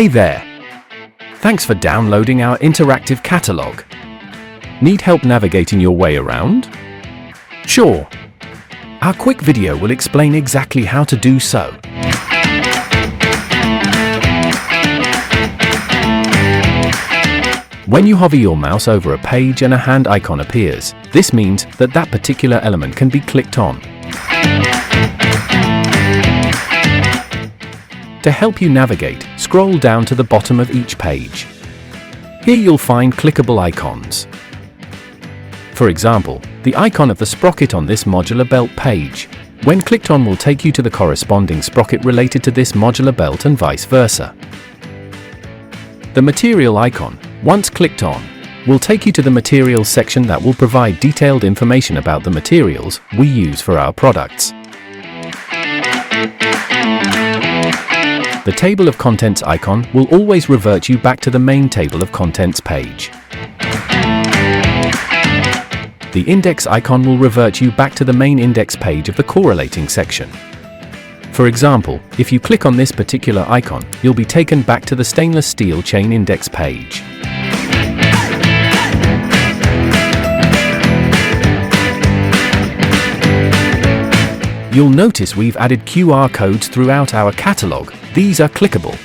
Hey there! Thanks for downloading our interactive catalogue. Need help navigating your way around? Sure. Our quick video will explain exactly how to do so. When you hover your mouse over a page and a hand icon appears, this means that that particular element can be clicked on. To help you navigate, scroll down to the bottom of each page. Here you'll find clickable icons. For example, the icon of the sprocket on this modular belt page, when clicked on, will take you to the corresponding sprocket related to this modular belt and vice versa. The material icon, once clicked on, will take you to the materials section that will provide detailed information about the materials we use for our products. The table of contents icon will always revert you back to the main table of contents page. The index icon will revert you back to the main index page of the correlating section. For example, if you click on this particular icon, you'll be taken back to the stainless steel chain index page. You'll notice we've added QR codes throughout our catalogue. These are clickable.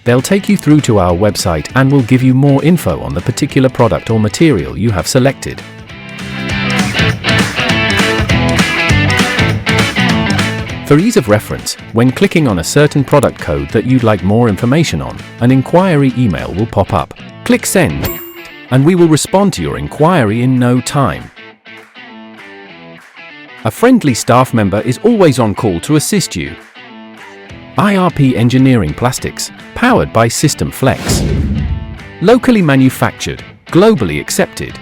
They'll take you through to our website and will give you more info on the particular product or material you have selected. For ease of reference, when clicking on a certain product code that you'd like more information on, an inquiry email will pop up. Click Send, and we will respond to your inquiry in no time. A friendly staff member is always on call to assist you. IRP Engineering Plastics, powered by SystemFlex. Locally manufactured, globally accepted.